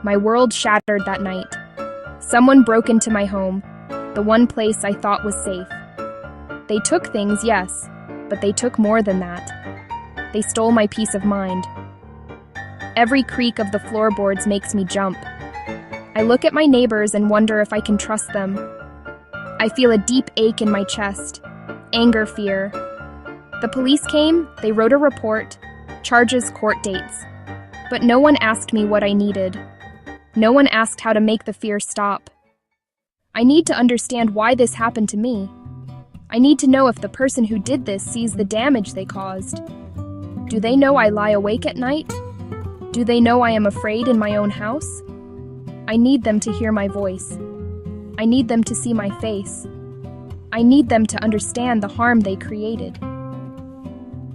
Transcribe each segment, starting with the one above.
My world shattered that night. Someone broke into my home, the one place I thought was safe. They took things, yes, but they took more than that. They stole my peace of mind. Every creak of the floorboards makes me jump. I look at my neighbors and wonder if I can trust them. I feel a deep ache in my chest, anger, fear. The police came, they wrote a report, charges, court dates. But no one asked me what I needed. No one asked how to make the fear stop. I need to understand why this happened to me. I need to know if the person who did this sees the damage they caused. Do they know I lie awake at night? Do they know I am afraid in my own house? I need them to hear my voice. I need them to see my face. I need them to understand the harm they created.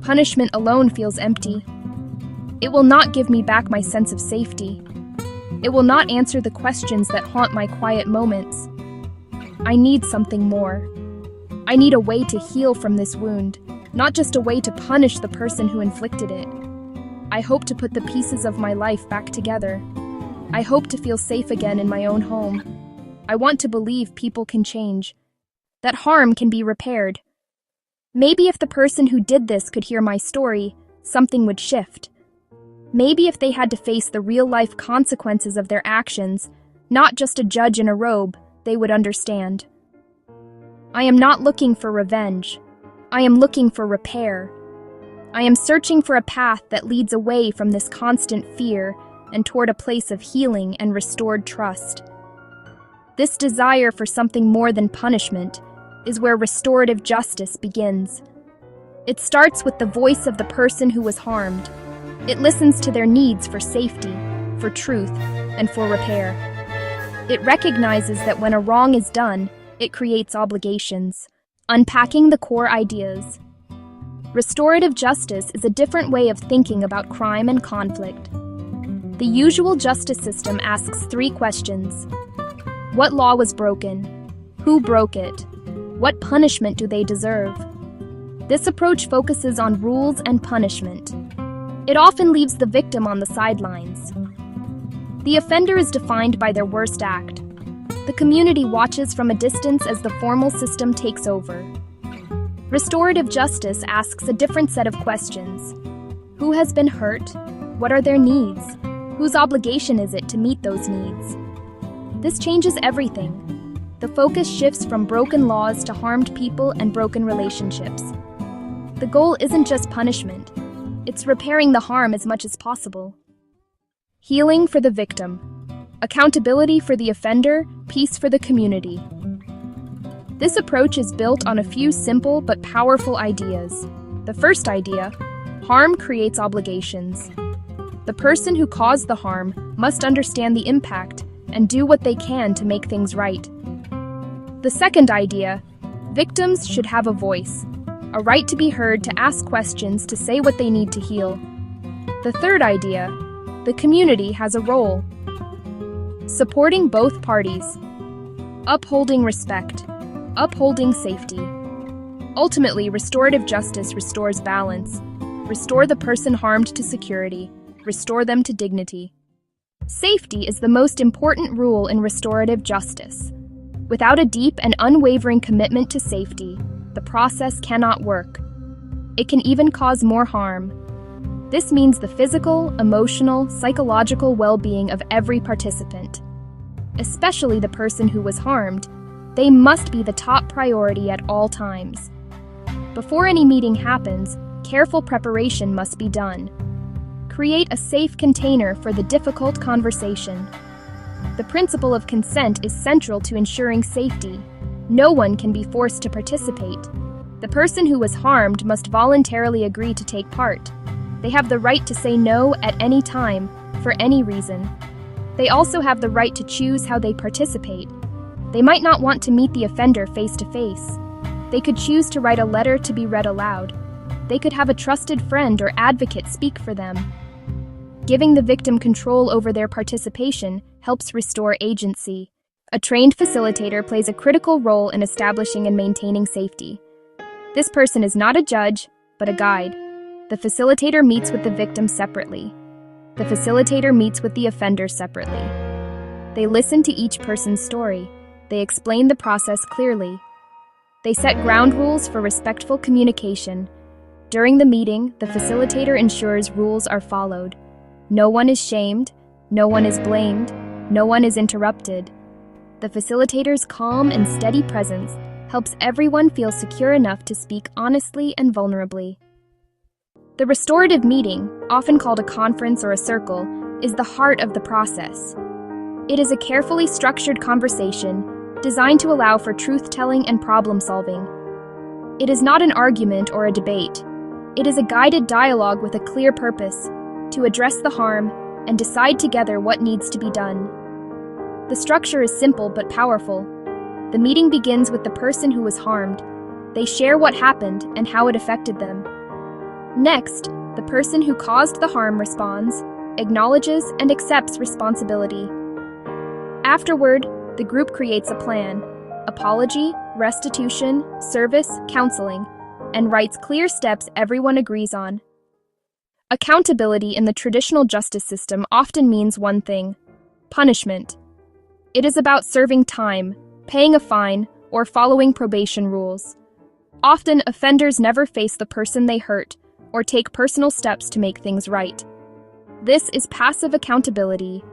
Punishment alone feels empty. It will not give me back my sense of safety. It will not answer the questions that haunt my quiet moments. I need something more. I need a way to heal from this wound, not just a way to punish the person who inflicted it. I hope to put the pieces of my life back together. I hope to feel safe again in my own home. I want to believe people can change, that harm can be repaired. Maybe if the person who did this could hear my story, something would shift. Maybe if they had to face the real-life consequences of their actions, not just a judge in a robe, they would understand. I am not looking for revenge. I am looking for repair. I am searching for a path that leads away from this constant fear and toward a place of healing and restored trust. This desire for something more than punishment is where restorative justice begins. It starts with the voice of the person who was harmed. It listens to their needs for safety, for truth, and for repair. It recognizes that when a wrong is done, it creates obligations, unpacking the core ideas. Restorative justice is a different way of thinking about crime and conflict. The usual justice system asks 3 questions. What law was broken? Who broke it? What punishment do they deserve? This approach focuses on rules and punishment. It often leaves the victim on the sidelines. The offender is defined by their worst act. The community watches from a distance as the formal system takes over. Restorative justice asks a different set of questions. Who has been hurt? What are their needs? Whose obligation is it to meet those needs? This changes everything. The focus shifts from broken laws to harmed people and broken relationships. The goal isn't just punishment. It's repairing the harm as much as possible. Healing for the victim. Accountability for the offender, peace for the community. This approach is built on a few simple but powerful ideas. The first idea, harm creates obligations. The person who caused the harm must understand the impact and do what they can to make things right. The second idea, victims should have a voice, a right to be heard, to ask questions, to say what they need to heal. The third idea, the community has a role. Supporting both parties. Upholding respect. Upholding safety. Ultimately, restorative justice restores balance. Restore the person harmed to security. Restore them to dignity. Safety is the most important rule in restorative justice. Without a deep and unwavering commitment to safety, the process cannot work. It can even cause more harm. This means the physical, emotional, psychological well-being of every participant, especially the person who was harmed. They must be the top priority at all times. Before any meeting happens, careful preparation must be done. Create a safe container for the difficult conversation. The principle of consent is central to ensuring safety. No one can be forced to participate. The person who was harmed must voluntarily agree to take part. They have the right to say no at any time, for any reason. They also have the right to choose how they participate. They might not want to meet the offender face to face. They could choose to write a letter to be read aloud. They could have a trusted friend or advocate speak for them. Giving the victim control over their participation helps restore agency. A trained facilitator plays a critical role in establishing and maintaining safety. This person is not a judge, but a guide. The facilitator meets with the victim separately. The facilitator meets with the offender separately. They listen to each person's story. They explain the process clearly. They set ground rules for respectful communication. During the meeting, the facilitator ensures rules are followed. No one is shamed, no one is blamed, no one is interrupted. The facilitator's calm and steady presence helps everyone feel secure enough to speak honestly and vulnerably. The restorative meeting, often called a conference or a circle, is the heart of the process. It is a carefully structured conversation designed to allow for truth-telling and problem-solving. It is not an argument or a debate. It is a guided dialogue with a clear purpose, to address the harm and decide together what needs to be done. The structure is simple but powerful. The meeting begins with the person who was harmed. They share what happened and how it affected them. Next, the person who caused the harm responds, acknowledges, and accepts responsibility. Afterward, the group creates a plan: apology, restitution, service, counseling, and writes clear steps everyone agrees on. Accountability in the traditional justice system often means one thing: punishment. It is about serving time, paying a fine, or following probation rules. Often, offenders never face the person they hurt or take personal steps to make things right. This is passive accountability.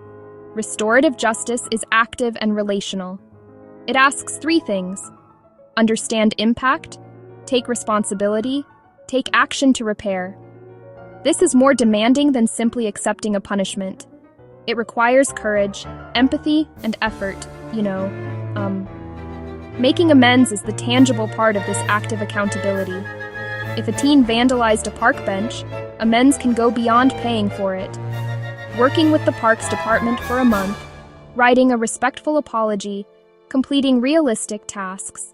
Restorative justice is active and relational. It asks 3 things: understand impact, take responsibility, take action to repair. This is more demanding than simply accepting a punishment. It requires courage, empathy, and effort, Making amends is the tangible part of this active accountability. If a teen vandalized a park bench, amends can go beyond paying for it. Working with the parks department for a month, writing a respectful apology, completing realistic tasks,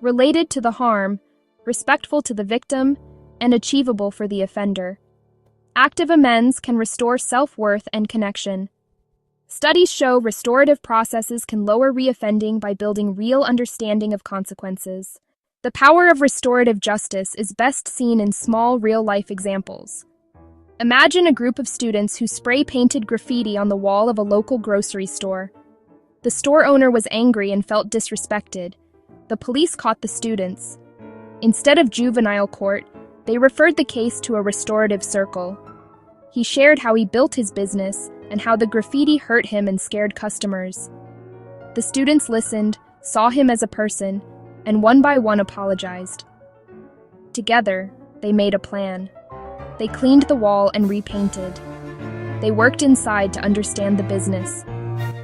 related to the harm, respectful to the victim, and achievable for the offender. Active amends can restore self-worth and connection. Studies show restorative processes can lower reoffending by building real understanding of consequences. The power of restorative justice is best seen in small, real-life examples. Imagine a group of students who spray-painted graffiti on the wall of a local grocery store. The store owner was angry and felt disrespected. The police caught the students. Instead of juvenile court, they referred the case to a restorative circle. He shared how he built his business and how the graffiti hurt him and scared customers. The students listened, saw him as a person, and one by one apologized. Together, they made a plan. They cleaned the wall and repainted. They worked inside to understand the business.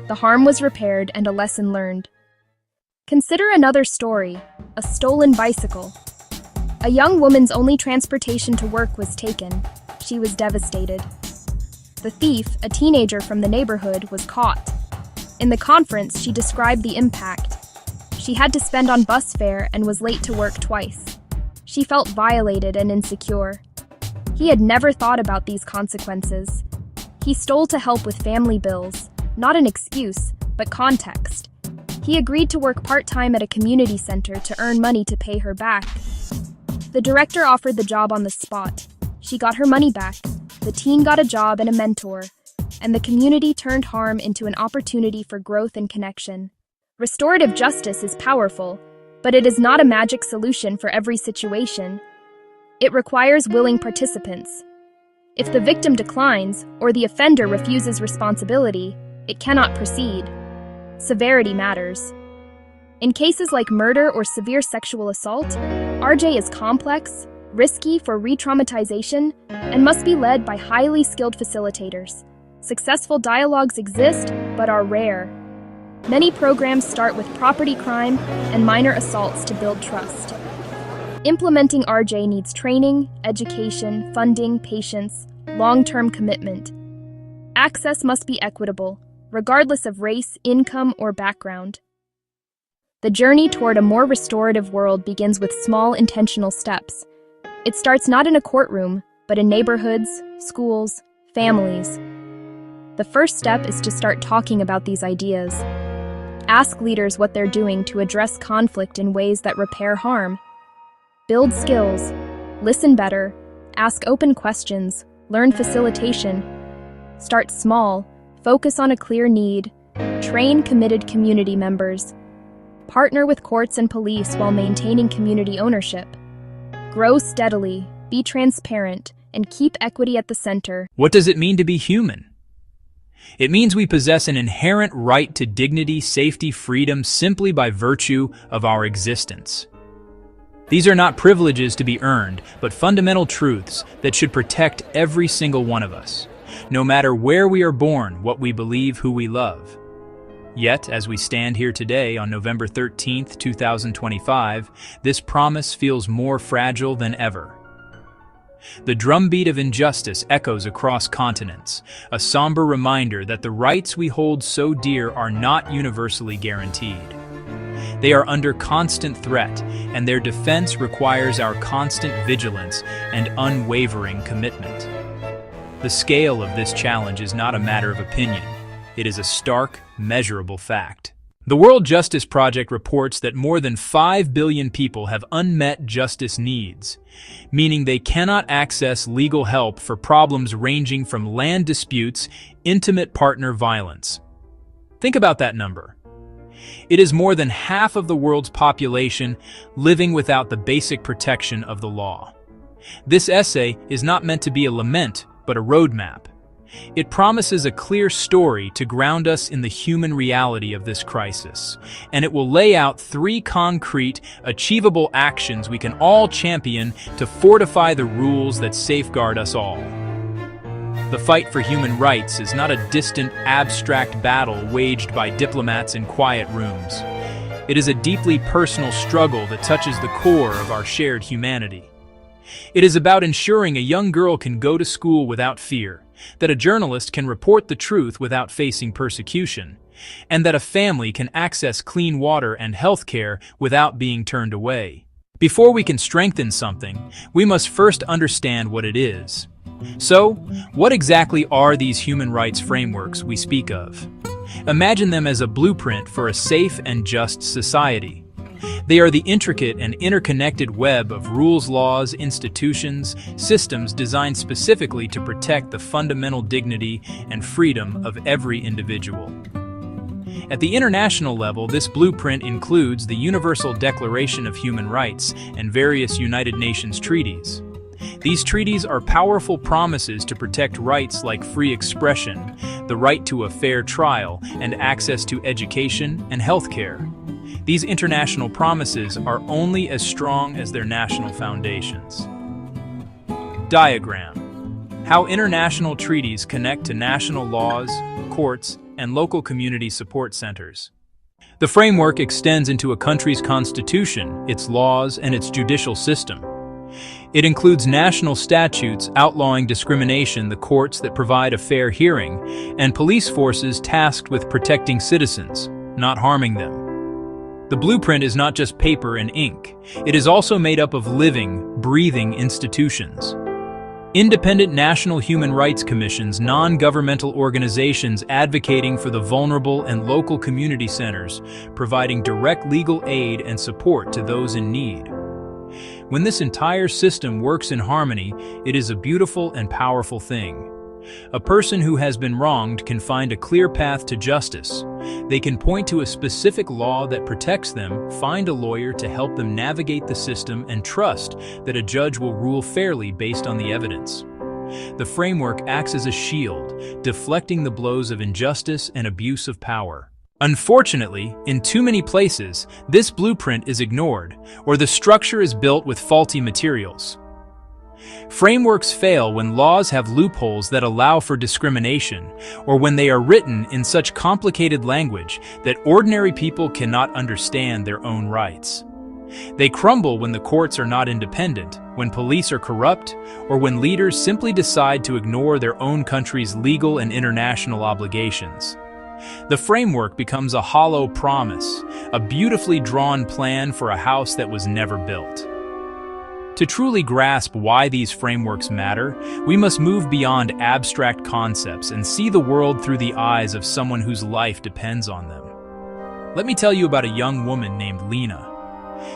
The harm was repaired and a lesson learned. Consider another story: a stolen bicycle. A young woman's only transportation to work was taken. She was devastated. The thief, a teenager from the neighborhood, was caught. In the conference, she described the impact. She had to spend on bus fare and was late to work twice. She felt violated and insecure. He had never thought about these consequences. He stole to help with family bills, not an excuse, but context. He agreed to work part-time at a community center to earn money to pay her back. The director offered the job on the spot. She got her money back. The teen got a job and a mentor, and the community turned harm into an opportunity for growth and connection. Restorative justice is powerful, but it is not a magic solution for every situation. It requires willing participants. If the victim declines or the offender refuses responsibility, it cannot proceed. Severity matters. In cases like murder or severe sexual assault, RJ is complex, risky for re-traumatization, and must be led by highly skilled facilitators. Successful dialogues exist, but are rare. Many programs start with property crime and minor assaults to build trust. Implementing RJ needs training, education, funding, patience, long-term commitment. Access must be equitable, regardless of race, income, or background. The journey toward a more restorative world begins with small, intentional steps. It starts not in a courtroom, but in neighborhoods, schools, families. The first step is to start talking about these ideas. Ask leaders what they're doing to address conflict in ways that repair harm. Build skills, listen better, ask open questions, learn facilitation. Start small, focus on a clear need, Train committed community members. Partner with courts and police while maintaining community ownership. Grow steadily, be transparent, and keep equity at the center. What does it mean to be human? It means we possess an inherent right to dignity, safety, freedom simply by virtue of our existence. These are not privileges to be earned, but fundamental truths that should protect every single one of us, no matter where we are born, what we believe, who we love. Yet, as we stand here today on November 13th, 2025, this promise feels more fragile than ever. The drumbeat of injustice echoes across continents, a somber reminder that the rights we hold so dear are not universally guaranteed. They are under constant threat, and their defense requires our constant vigilance and unwavering commitment. The scale of this challenge is not a matter of opinion. It is a stark, measurable fact. The World Justice Project reports that more than 5 billion people have unmet justice needs, meaning they cannot access legal help for problems ranging from land disputes, intimate partner violence. Think about that number. It is more than half of the world's population living without the basic protection of the law. This essay is not meant to be a lament, but a roadmap. It promises a clear story to ground us in the human reality of this crisis, and it will lay out 3 concrete, achievable actions we can all champion to fortify the rules that safeguard us all. The fight for human rights is not a distant, abstract battle waged by diplomats in quiet rooms. It is a deeply personal struggle that touches the core of our shared humanity. It is about ensuring a young girl can go to school without fear, that a journalist can report the truth without facing persecution, and that a family can access clean water and health care without being turned away. Before we can strengthen something, we must first understand what it is. So, what exactly are these human rights frameworks we speak of? Imagine them as a blueprint for a safe and just society. They are the intricate and interconnected web of rules, laws, institutions, systems designed specifically to protect the fundamental dignity and freedom of every individual. At the international level, this blueprint includes the Universal Declaration of Human Rights and various United Nations treaties. These treaties are powerful promises to protect rights like free expression, the right to a fair trial, and access to education and health care. These international promises are only as strong as their national foundations. Diagram: how international treaties connect to national laws, courts, and local community support centers. The framework extends into a country's constitution, its laws, and its judicial system. It includes national statutes outlawing discrimination, the courts that provide a fair hearing, and police forces tasked with protecting citizens, not harming them. The blueprint is not just paper and ink. It is also made up of living, breathing institutions. Independent national human rights commissions, non-governmental organizations advocating for the vulnerable, and local community centers, providing direct legal aid and support to those in need. When this entire system works in harmony, it is a beautiful and powerful thing. A person who has been wronged can find a clear path to justice. They can point to a specific law that protects them, find a lawyer to help them navigate the system, and trust that a judge will rule fairly based on the evidence. The framework acts as a shield, deflecting the blows of injustice and abuse of power. Unfortunately, in too many places, this blueprint is ignored, or the structure is built with faulty materials. Frameworks fail when laws have loopholes that allow for discrimination, or when they are written in such complicated language that ordinary people cannot understand their own rights. They crumble when the courts are not independent, when police are corrupt, or when leaders simply decide to ignore their own country's legal and international obligations. The framework becomes a hollow promise, a beautifully drawn plan for a house that was never built. To truly grasp why these frameworks matter, we must move beyond abstract concepts and see the world through the eyes of someone whose life depends on them. Let me tell you about a young woman named Lena.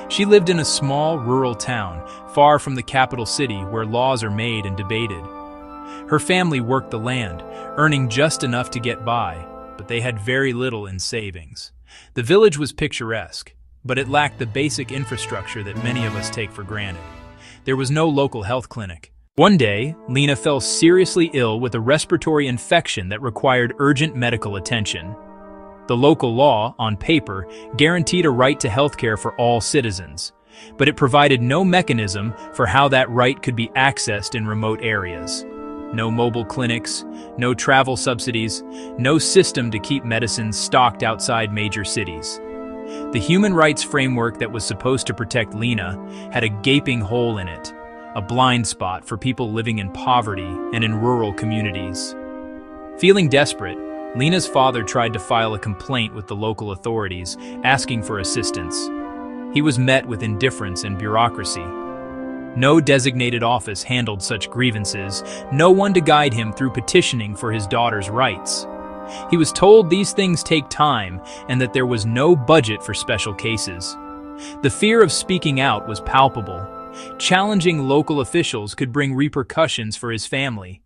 She lived in a small, rural town, far from the capital city where laws are made and debated. Her family worked the land, earning just enough to get by. but they had very little in savings. The village was picturesque, but it lacked the basic infrastructure that many of us take for granted. There was no local health clinic. One day, Lena fell seriously ill with a respiratory infection that required urgent medical attention. The local law, on paper, guaranteed a right to health care for all citizens, but it provided no mechanism for how that right could be accessed in remote areas. No mobile clinics, no travel subsidies, no system to keep medicines stocked outside major cities. The human rights framework that was supposed to protect Lena had a gaping hole in it, a blind spot for people living in poverty and in rural communities. Feeling desperate, Lena's father tried to file a complaint with the local authorities, asking for assistance. He was met with indifference and bureaucracy. No designated office handled such grievances, no one to guide him through petitioning for his daughter's rights. He was told these things take time and that there was no budget for special cases. The fear of speaking out was palpable. Challenging local officials could bring repercussions for his family.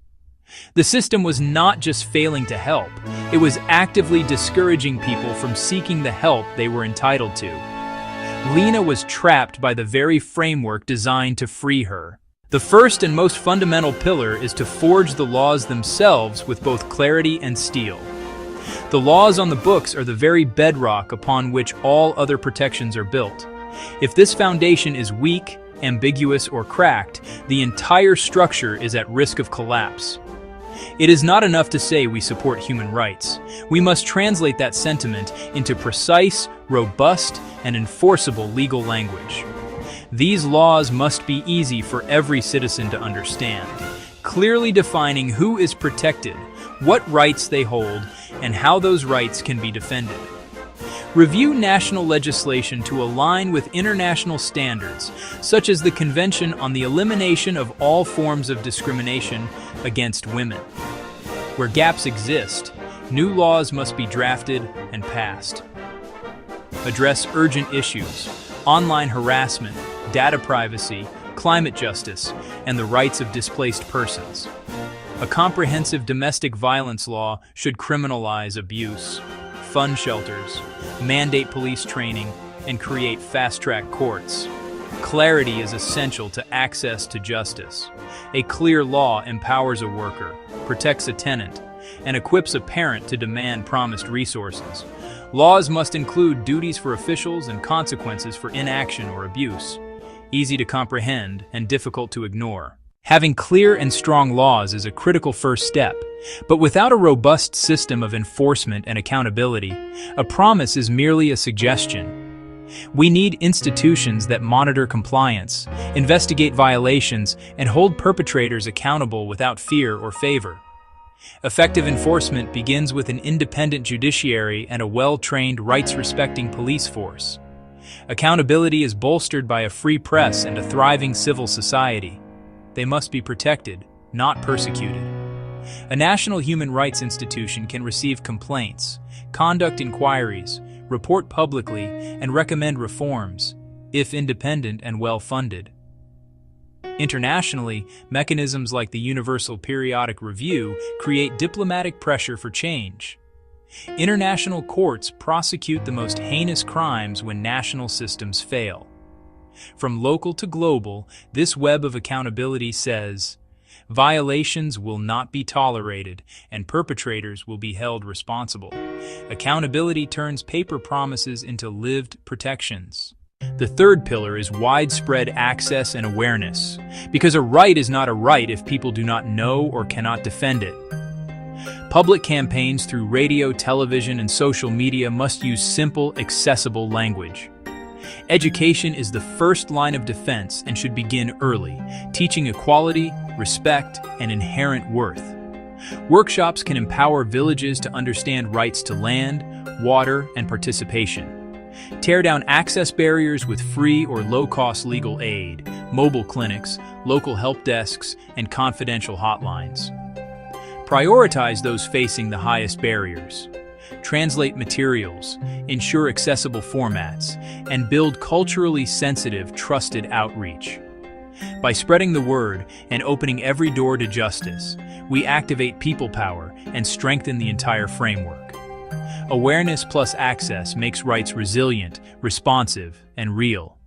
The system was not just failing to help, it was actively discouraging people from seeking the help they were entitled to. Lena was trapped by the very framework designed to free her. The first and most fundamental pillar is to forge the laws themselves with both clarity and steel. The laws on the books are the very bedrock upon which all other protections are built. If this foundation is weak, ambiguous, or cracked, the entire structure is at risk of collapse. It is not enough to say we support human rights. We must translate that sentiment into precise, robust, and enforceable legal language. These laws must be easy for every citizen to understand, clearly defining who is protected, what rights they hold, and how those rights can be defended. Review national legislation to align with international standards, such as the Convention on the Elimination of All Forms of Discrimination against Women. Where gaps exist, new laws must be drafted and passed. Address urgent issues: online harassment, data privacy, climate justice, and the rights of displaced persons. A comprehensive domestic violence law should criminalize abuse, fund shelters, mandate police training, and create fast-track courts. Clarity is essential to access to justice. A clear law empowers a worker, protects a tenant, and equips a parent to demand promised resources. Laws must include duties for officials and consequences for inaction or abuse. Easy to comprehend and difficult to ignore. Having clear and strong laws is a critical first step, but without a robust system of enforcement and accountability, a promise is merely a suggestion. We need institutions that monitor compliance, investigate violations, and hold perpetrators accountable without fear or favor. Effective enforcement begins with an independent judiciary and a well-trained, rights-respecting police force. Accountability is bolstered by a free press and a thriving civil society. They must be protected, not persecuted. A national human rights institution can receive complaints, conduct inquiries, report publicly, and recommend reforms, if independent and well-funded. Internationally, mechanisms like the Universal Periodic Review create diplomatic pressure for change. International courts prosecute the most heinous crimes when national systems fail. From local to global, this web of accountability says, violations will not be tolerated and perpetrators will be held responsible. Accountability turns paper promises into lived protections. The third pillar is widespread access and awareness, because a right is not a right if people do not know or cannot defend it. Public campaigns through radio, television, and social media must use simple, accessible language. Education is the first line of defense and should begin early, teaching equality, respect, and inherent worth. Workshops can empower villages to understand rights to land, water, and participation. Tear down access barriers with free or low-cost legal aid, mobile clinics, local help desks, and confidential hotlines. Prioritize those facing the highest barriers. Translate materials, ensure accessible formats, and build culturally sensitive, trusted outreach. By spreading the word and opening every door to justice, we activate people power and strengthen the entire framework. Awareness plus access makes rights resilient, responsive, and real.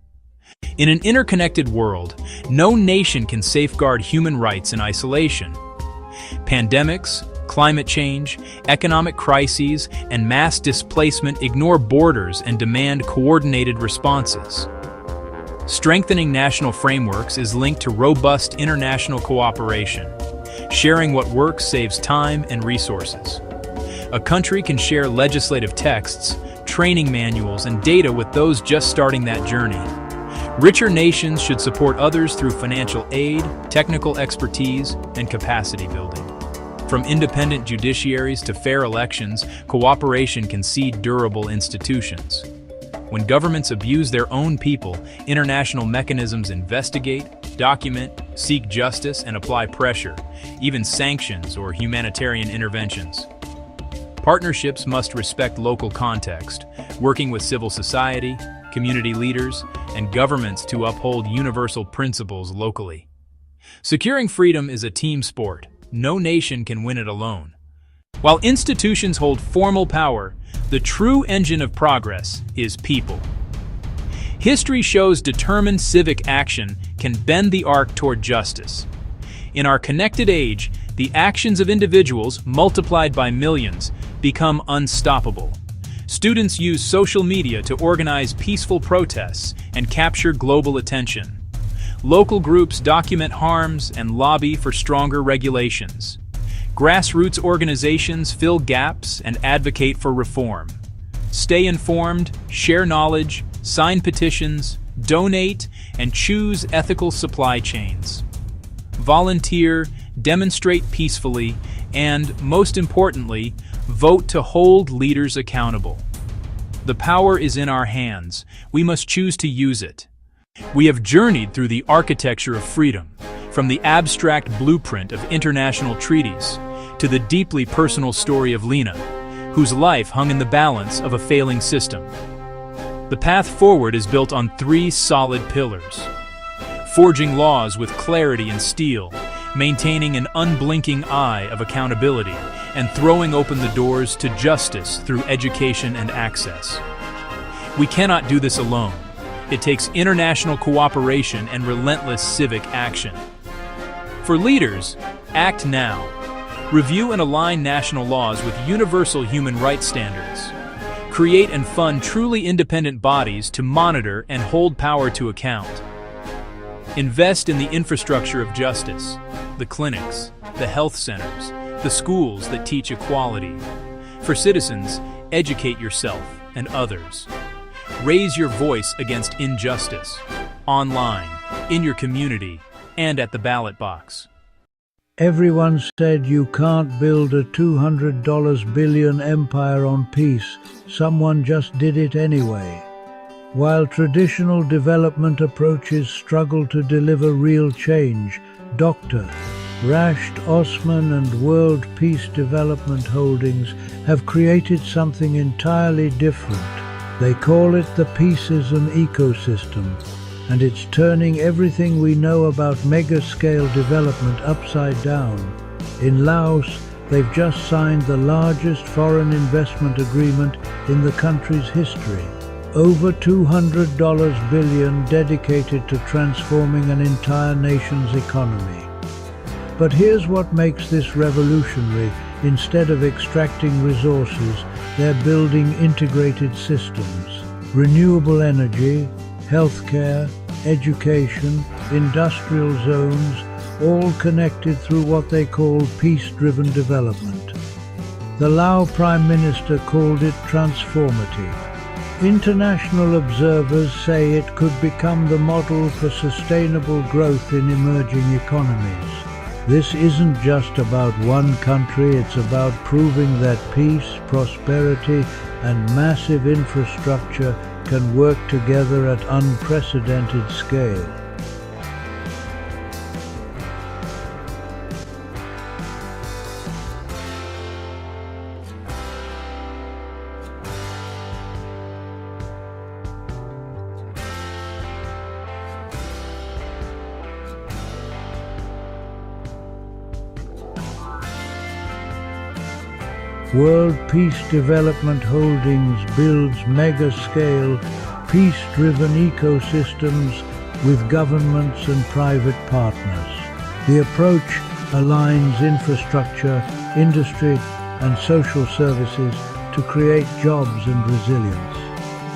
In an interconnected world, no nation can safeguard human rights in isolation. Pandemics, climate change, economic crises, and mass displacement ignore borders and demand coordinated responses. Strengthening national frameworks is linked to robust international cooperation. Sharing what works saves time and resources. A country can share legislative texts, training manuals, and data with those just starting that journey. Richer nations should support others through financial aid, technical expertise, and capacity building. From independent judiciaries to fair elections, cooperation can seed durable institutions. When governments abuse their own people, international mechanisms investigate, document, seek justice, and apply pressure, even sanctions or humanitarian interventions. Partnerships must respect local context, working with civil society, community leaders, and governments to uphold universal principles locally. Securing freedom is a team sport. No nation can win it alone. While institutions hold formal power, the true engine of progress is people. History shows determined civic action can bend the arc toward justice. In our connected age, the actions of individuals, multiplied by millions, become unstoppable. Students use social media to organize peaceful protests and capture global attention. Local groups document harms and lobby for stronger regulations. Grassroots organizations fill gaps and advocate for reform. Stay informed, share knowledge, sign petitions, donate, and choose ethical supply chains. Volunteer, demonstrate peacefully, and, most importantly, vote to hold leaders accountable. The power is in our hands. We must choose to use it. We have journeyed through the architecture of freedom, from the abstract blueprint of international treaties to the deeply personal story of Lena, whose life hung in the balance of a failing system. The path forward is built on three solid pillars: forging laws with clarity and steel, maintaining an unblinking eye of accountability, and throwing open the doors to justice through education and access. We cannot do this alone. It takes international cooperation and relentless civic action. For leaders, act now. Review and align national laws with universal human rights standards. Create and fund truly independent bodies to monitor and hold power to account. Invest in the infrastructure of justice, the clinics, the health centers, the schools that teach equality. For citizens, educate yourself and others. Raise your voice against injustice, online, in your community, and at the ballot box. Everyone said you can't build a $200 billion empire on peace. Someone just did it anyway. While traditional development approaches struggle to deliver real change, Dr. Rashed Osman and World Peace Development Holdings have created something entirely different. They call it the Peaceism ecosystem, and it's turning everything we know about mega-scale development upside down. In Laos, they've just signed the largest foreign investment agreement in the country's history. Over $200 billion dedicated to transforming an entire nation's economy. But here's what makes this revolutionary. Instead of extracting resources, they're building integrated systems. Renewable energy, healthcare, education, industrial zones, all connected through what they call peace-driven development. The Lao Prime Minister called it transformative. International observers say it could become the model for sustainable growth in emerging economies. This isn't just about one country, it's about proving that peace, prosperity, and massive infrastructure can work together at unprecedented scale. World Peace Development Holdings builds mega-scale, peace-driven ecosystems with governments and private partners. The approach aligns infrastructure, industry, and social services to create jobs and resilience.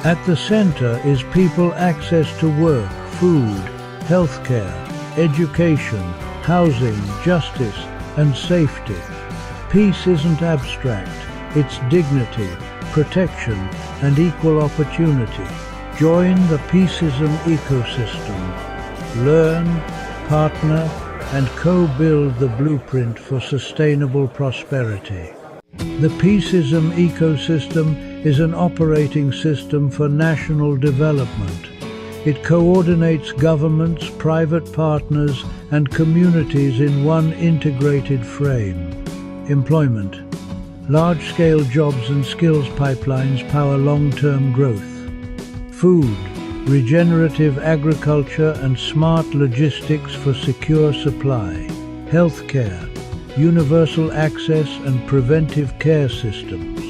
At the center is people access to work, food, healthcare, education, housing, justice, and safety. Peace isn't abstract, it's dignity, protection, and equal opportunity. Join the Peaceism ecosystem. Learn, partner, and co-build the blueprint for sustainable prosperity. The Peaceism ecosystem is an operating system for national development. It coordinates governments, private partners, and communities in one integrated frame. Employment. Large-scale jobs and skills pipelines power long-term growth. Food. Regenerative agriculture and smart logistics for secure supply. Healthcare. Universal access and preventive care systems.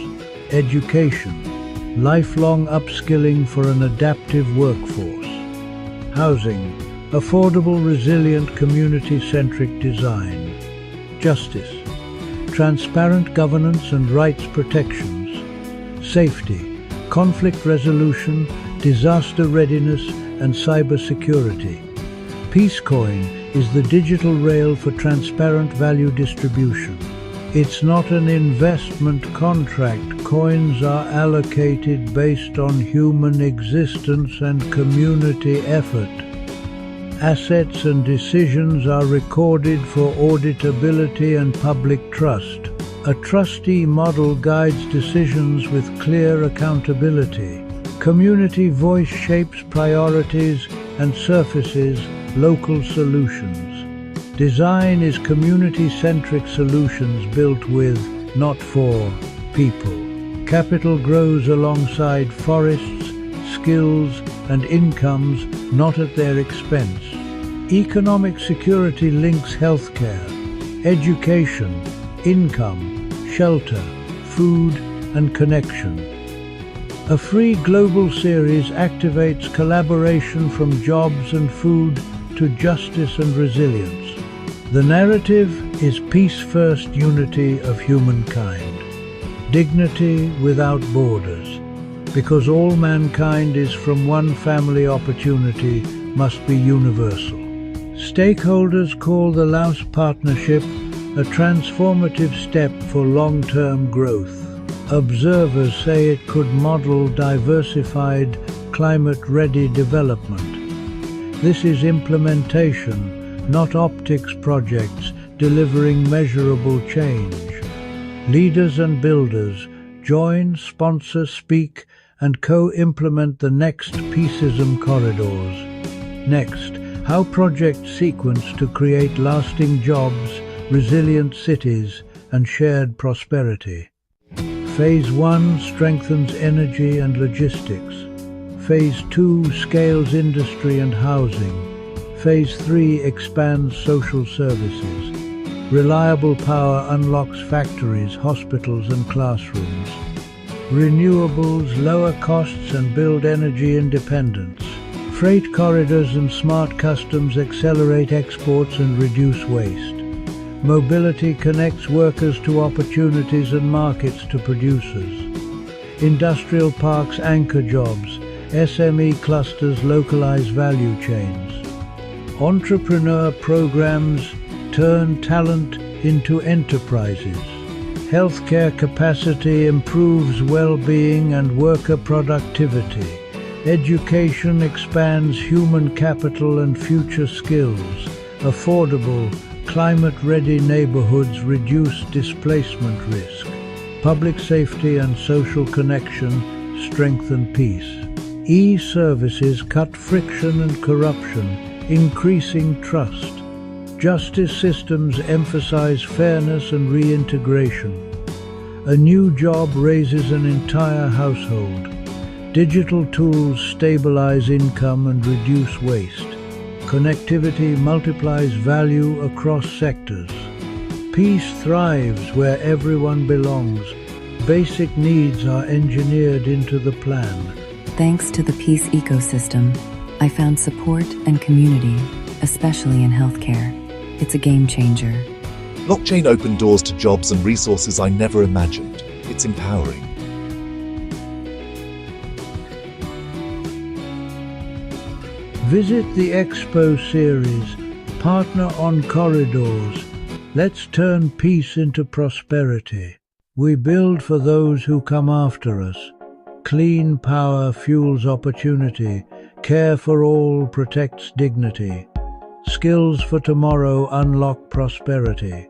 Education. Lifelong upskilling for an adaptive workforce. Housing. Affordable, resilient, community-centric design. Justice. Transparent governance and rights protections. Safety. Conflict resolution, disaster readiness, and cybersecurity. Peacecoin is the digital rail for transparent value distribution. It's not an investment contract. Coins are allocated based on human existence and community effort. Assets and decisions are recorded for auditability and public trust. A trustee model guides decisions with clear accountability. Community voice shapes priorities and surfaces local solutions. Design is community-centric solutions built with, not for, people. Capital grows alongside forests, skills, and incomes, not at their expense. Economic security links healthcare, education, income, shelter, food, and connection. A free global series activates collaboration from jobs and food to justice and resilience. The narrative is peace-first unity of humankind, dignity without borders, because all mankind is from one family. Opportunity must be universal. Stakeholders call the Laos Partnership a transformative step for long-term growth. Observers say it could model diversified, climate-ready development. This is implementation, not optics projects, delivering measurable change. Leaders and builders join, sponsor, speak, and co-implement the next Peaceism corridors. Next, how projects sequence to create lasting jobs, resilient cities, and shared prosperity. Phase 1 strengthens energy and logistics. Phase 2 scales industry and housing. Phase 3 expands social services. Reliable power unlocks factories, hospitals, and classrooms. Renewables lower costs and build energy independence. Freight corridors and smart customs accelerate exports and reduce waste. Mobility connects workers to opportunities and markets to producers. Industrial parks anchor jobs. SME clusters localize value chains. Entrepreneur programs turn talent into enterprises. Healthcare capacity improves well-being and worker productivity. Education expands human capital and future skills. Affordable, climate-ready neighborhoods reduce displacement risk. Public safety and social connection strengthen peace. E-services cut friction and corruption, increasing trust. Justice systems emphasize fairness and reintegration. A new job raises an entire household. Digital tools stabilize income and reduce waste. Connectivity multiplies value across sectors. Peace thrives where everyone belongs, basic needs are engineered into the plan. Thanks to the peace ecosystem, I found support and community, especially in healthcare. It's a game changer. Blockchain opened doors to jobs and resources I never imagined. It's empowering. Visit the Expo series, Partner on Corridors. Let's turn peace into prosperity. We build for those who come after us. Clean power fuels opportunity. Care for all protects dignity. Skills for tomorrow unlock prosperity.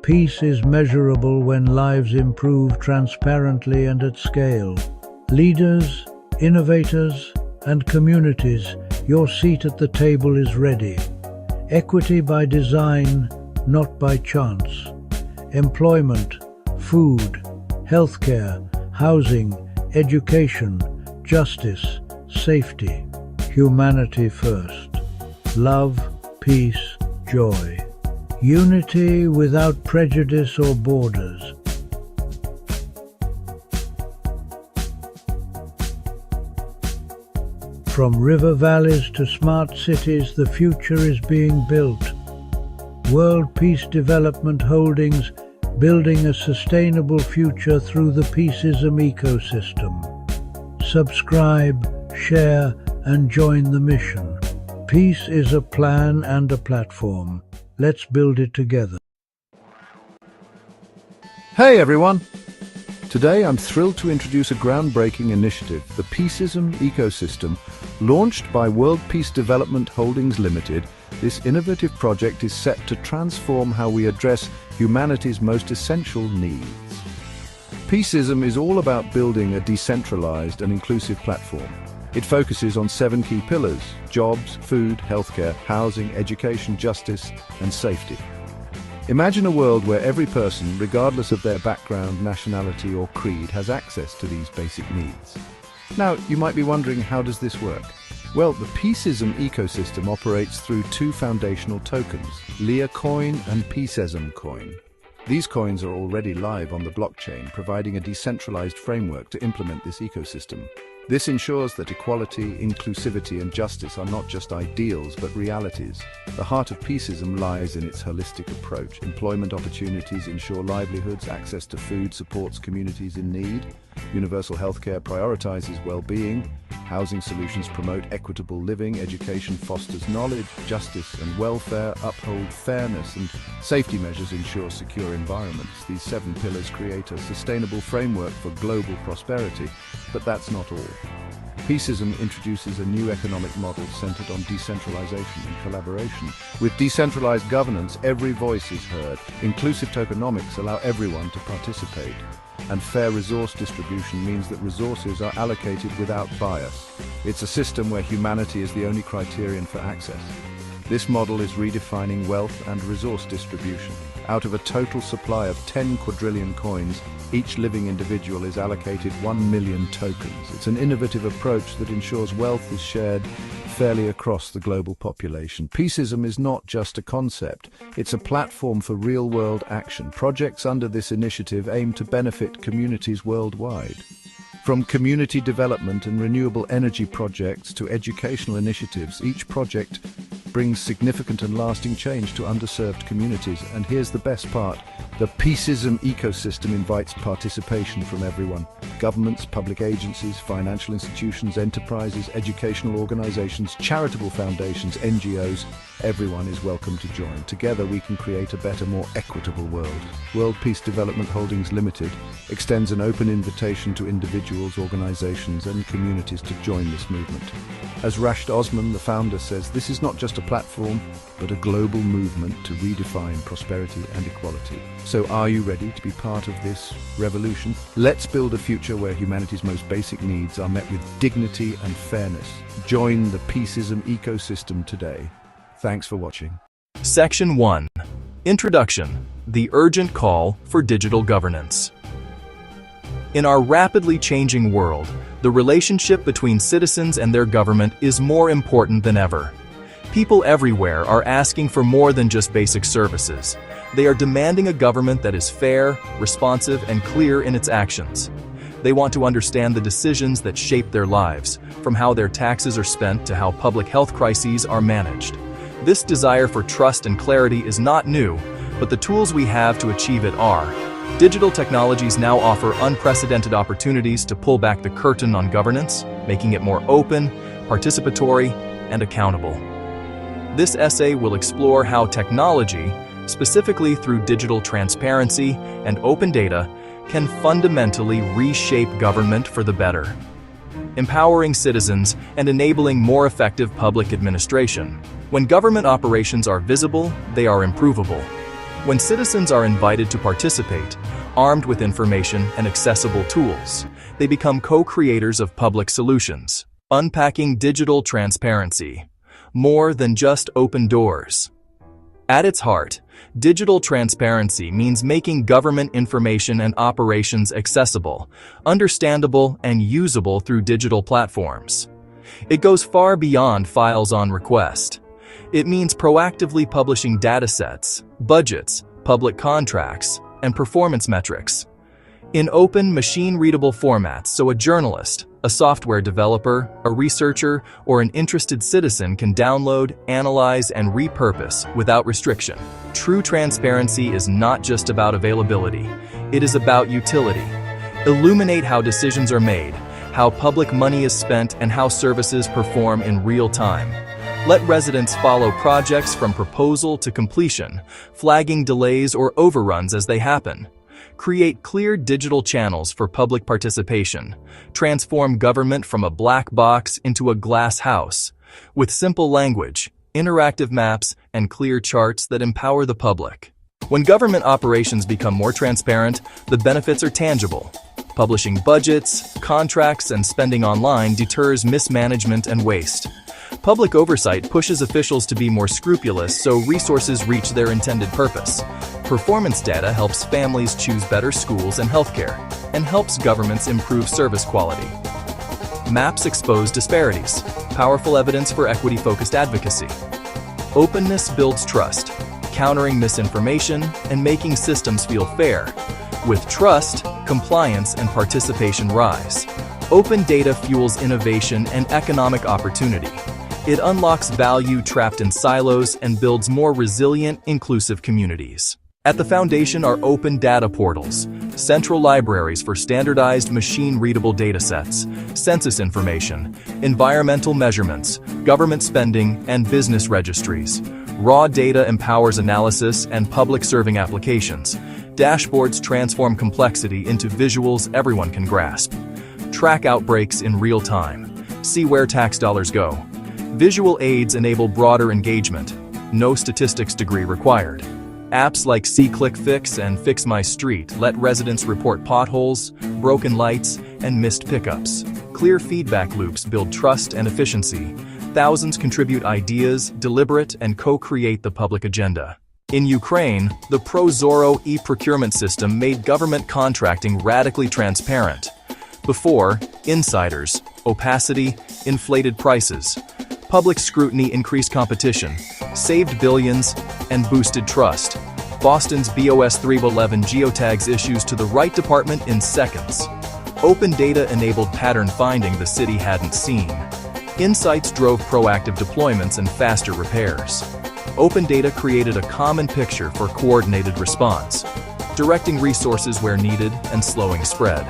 Peace is measurable when lives improve transparently and at scale. Leaders, innovators, and communities, your seat at the table is ready. Equity by design, not by chance. Employment, food, healthcare, housing, education, justice, safety. Humanity first. Love, peace, joy. Unity without prejudice or borders. From river valleys to smart cities, the future is being built. World Peace Development Holdings, building a sustainable future through the Peaceism ecosystem. Subscribe, share, and join the mission. Peace is a plan and a platform. Let's build it together. Hey everyone! Today I'm thrilled to introduce a groundbreaking initiative, the Peaceism Ecosystem. Launched by World Peace Development Holdings Limited, this innovative project is set to transform how we address humanity's most essential needs. Peaceism is all about building a decentralized and inclusive platform. It focuses on 7 key pillars: jobs, food, healthcare, housing, education, justice, and safety. Imagine a world where every person, regardless of their background, nationality, or creed, has access to these basic needs. Now, you might be wondering, how does this work? Well, the Peaceism ecosystem operates through 2 foundational tokens, Leah Coin and Peaceism Coin. These coins are already live on the blockchain, providing a decentralized framework to implement this ecosystem. This ensures that equality, inclusivity, and justice are not just ideals, but realities. The heart of peaceism lies in its holistic approach. Employment opportunities ensure livelihoods, access to food supports communities in need, universal healthcare prioritizes well-being, housing solutions promote equitable living, education fosters knowledge, justice and welfare uphold fairness, and safety measures ensure secure environments. These 7 pillars create a sustainable framework for global prosperity, but that's not all. Peaceism introduces a new economic model centered on decentralization and collaboration. With decentralized governance, every voice is heard. Inclusive tokenomics allow everyone to participate. And fair resource distribution means that resources are allocated without bias. It's a system where humanity is the only criterion for access. This model is redefining wealth and resource distribution. Out of a total supply of 10 quadrillion coins, each living individual is allocated 1 million tokens. It's an innovative approach that ensures wealth is shared fairly across the global population. Peaceism is not just a concept, it's a platform for real-world action. Projects under this initiative aim to benefit communities worldwide. From community development and renewable energy projects to educational initiatives, each project brings significant and lasting change to underserved communities. And here's the best part: the Peaceism ecosystem invites participation from everyone. Governments, public agencies, financial institutions, enterprises, educational organizations, charitable foundations, NGOs, everyone is welcome to join. Together we can create a better, more equitable world. World Peace Development Holdings Limited extends an open invitation to individuals, organizations and communities to join this movement. As Rashid Osman, the founder, says, this is not just a platform, but a global movement to redefine prosperity and equality. So are you ready to be part of this revolution? Let's build a future where humanity's most basic needs are met with dignity and fairness. Join the Peaceism ecosystem today. Thanks for watching. Section 1. Introduction: The urgent call for digital governance. In our rapidly changing world, the relationship between citizens and their government is more important than ever. People everywhere are asking for more than just basic services. They are demanding a government that is fair, responsive, and clear in its actions. They want to understand the decisions that shape their lives, from how their taxes are spent to how public health crises are managed. This desire for trust and clarity is not new, but the tools we have to achieve it are. Digital technologies now offer unprecedented opportunities to pull back the curtain on governance, making it more open, participatory, and accountable. This essay will explore how technology, specifically through digital transparency and open data, can fundamentally reshape government for the better, empowering citizens and enabling more effective public administration. When government operations are visible, they are improvable. When citizens are invited to participate, armed with information and accessible tools, they become co-creators of public solutions. Unpacking digital transparency. More than just open doors. At its heart, digital transparency means making government information and operations accessible, understandable, and usable through digital platforms. It goes far beyond files on request. It means proactively publishing datasets, budgets, public contracts, and performance metrics in open, machine-readable formats so a journalist, a software developer, a researcher, or an interested citizen can download, analyze, and repurpose without restriction. True transparency is not just about availability, it is about utility. Illuminate how decisions are made, how public money is spent, and how services perform in real time. Let residents follow projects from proposal to completion, flagging delays or overruns as they happen. Create clear digital channels for public participation. Transform government from a black box into a glass house, with simple language, interactive maps, and clear charts that empower the public. When government operations become more transparent, the benefits are tangible. Publishing budgets, contracts, and spending online deters mismanagement and waste. Public oversight pushes officials to be more scrupulous so resources reach their intended purpose. Performance data helps families choose better schools and healthcare, and helps governments improve service quality. Maps expose disparities, powerful evidence for equity-focused advocacy. Openness builds trust, countering misinformation and making systems feel fair. With trust, compliance and participation rise. Open data fuels innovation and economic opportunity. It unlocks value trapped in silos and builds more resilient, inclusive communities. At the foundation are open data portals, central libraries for standardized machine-readable datasets, census information, environmental measurements, government spending, and business registries. Raw data empowers analysis and public-serving applications. Dashboards transform complexity into visuals everyone can grasp. Track outbreaks in real time. See where tax dollars go. Visual aids enable broader engagement. No statistics degree required. Apps like See-Click-Fix and Fix My Street let residents report potholes, broken lights, and missed pickups. Clear feedback loops build trust and efficiency. Thousands contribute ideas, deliberate, and co-create the public agenda. In Ukraine, the ProZorro e-procurement system made government contracting radically transparent. Before, insiders, opacity, inflated prices. Public scrutiny increased competition, saved billions, and boosted trust. Boston's BOS 311 geotags issues to the right department in seconds. Open data enabled pattern finding the city hadn't seen. Insights drove proactive deployments and faster repairs. Open data created a common picture for coordinated response, directing resources where needed and slowing spread.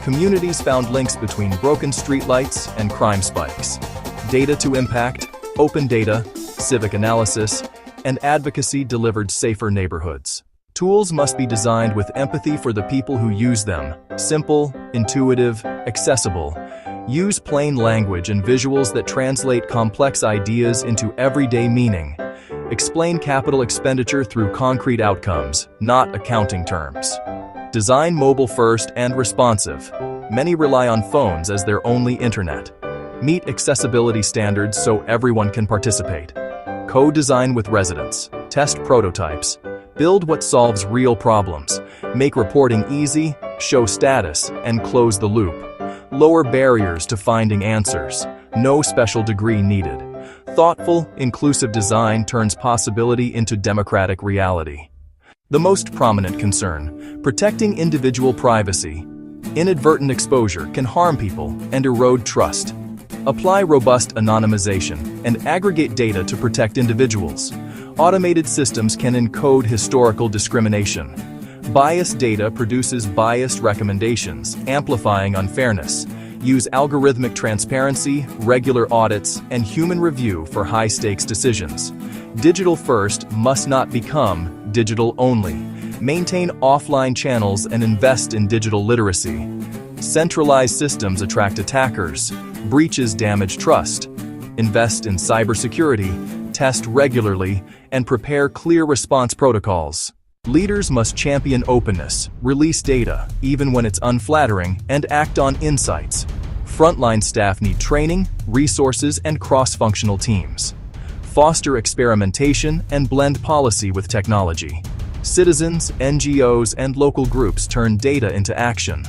Communities found links between broken streetlights and crime spikes. Data to impact, open data, civic analysis, and advocacy delivered safer neighborhoods. Tools must be designed with empathy for the people who use them. Simple, intuitive, accessible. Use plain language and visuals that translate complex ideas into everyday meaning. Explain capital expenditure through concrete outcomes, not accounting terms. Design mobile first and responsive. Many rely on phones as their only internet. Meet accessibility standards so everyone can participate. Co-design with residents. Test prototypes. Build what solves real problems. Make reporting easy, show status, and close the loop. Lower barriers to finding answers. No special degree needed. Thoughtful, inclusive design turns possibility into democratic reality. The most prominent concern: protecting individual privacy. Inadvertent exposure can harm people and erode trust. Apply robust anonymization and aggregate data to protect individuals. Automated systems can encode historical discrimination. Biased data produces biased recommendations, amplifying unfairness. Use algorithmic transparency, regular audits, and human review for high-stakes decisions. Digital first must not become digital only. Maintain offline channels and invest in digital literacy. Centralized systems attract attackers. Breaches damage trust. Invest in cybersecurity, test regularly, and prepare clear response protocols. Leaders must champion openness, release data, even when it's unflattering, and act on insights. Frontline staff need training, resources, and cross-functional teams. Foster experimentation and blend policy with technology. Citizens, NGOs, and local groups turn data into action.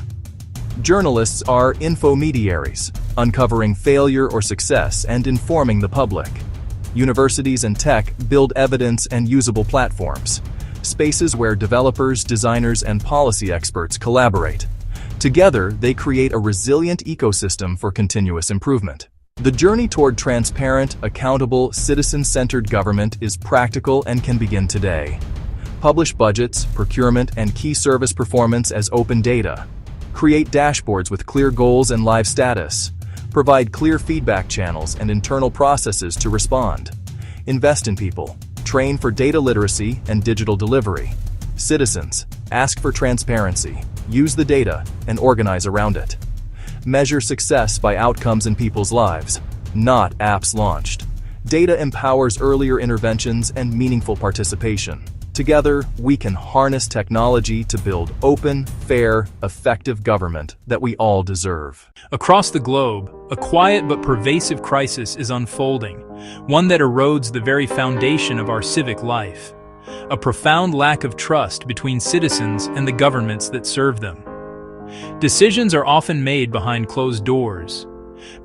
Journalists are infomediaries, uncovering failure or success and informing the public. Universities and tech build evidence and usable platforms, spaces where developers, designers, and policy experts collaborate. Together, they create a resilient ecosystem for continuous improvement. The journey toward transparent, accountable, citizen-centered government is practical and can begin today. Publish budgets, procurement, and key service performance as open data. Create dashboards with clear goals and live status. Provide clear feedback channels and internal processes to respond. Invest in people. Train for data literacy and digital delivery. Citizens, ask for transparency, use the data, and organize around it. Measure success by outcomes in people's lives, not apps launched. Data empowers earlier interventions and meaningful participation. Together, we can harness technology to build open, fair, effective government that we all deserve. Across the globe, a quiet but pervasive crisis is unfolding, one that erodes the very foundation of our civic life. A profound lack of trust between citizens and the governments that serve them. Decisions are often made behind closed doors.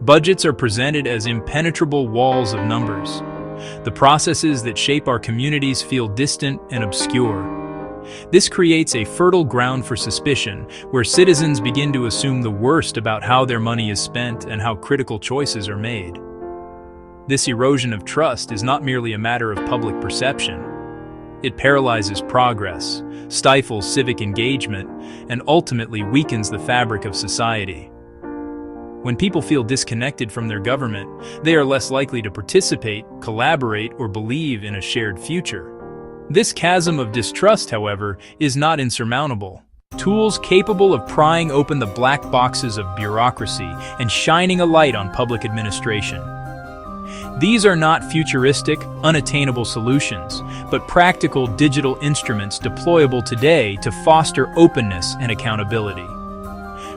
Budgets are presented as impenetrable walls of numbers. The processes that shape our communities feel distant and obscure. This creates a fertile ground for suspicion, where citizens begin to assume the worst about how their money is spent and how critical choices are made. This erosion of trust is not merely a matter of public perception. It paralyzes progress, stifles civic engagement, and ultimately weakens the fabric of society. When people feel disconnected from their government, they are less likely to participate, collaborate, or believe in a shared future. This chasm of distrust, however, is not insurmountable. Tools capable of prying open the black boxes of bureaucracy and shining a light on public administration. These are not futuristic, unattainable solutions, but practical digital instruments deployable today to foster openness and accountability.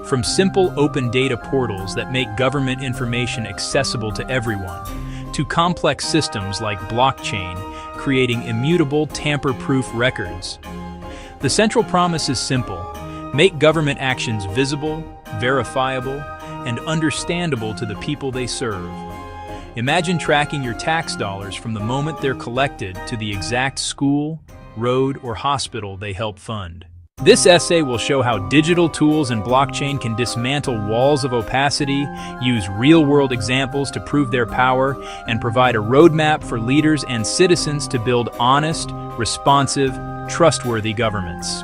From simple open data portals that make government information accessible to everyone, to complex systems like blockchain, creating immutable, tamper-proof records. The central promise is simple: make government actions visible, verifiable, and understandable to the people they serve. Imagine tracking your tax dollars from the moment they're collected to the exact school, road, or hospital they help fund. This essay will show how digital tools and blockchain can dismantle walls of opacity, use real-world examples to prove their power, and provide a roadmap for leaders and citizens to build honest, responsive, trustworthy governments.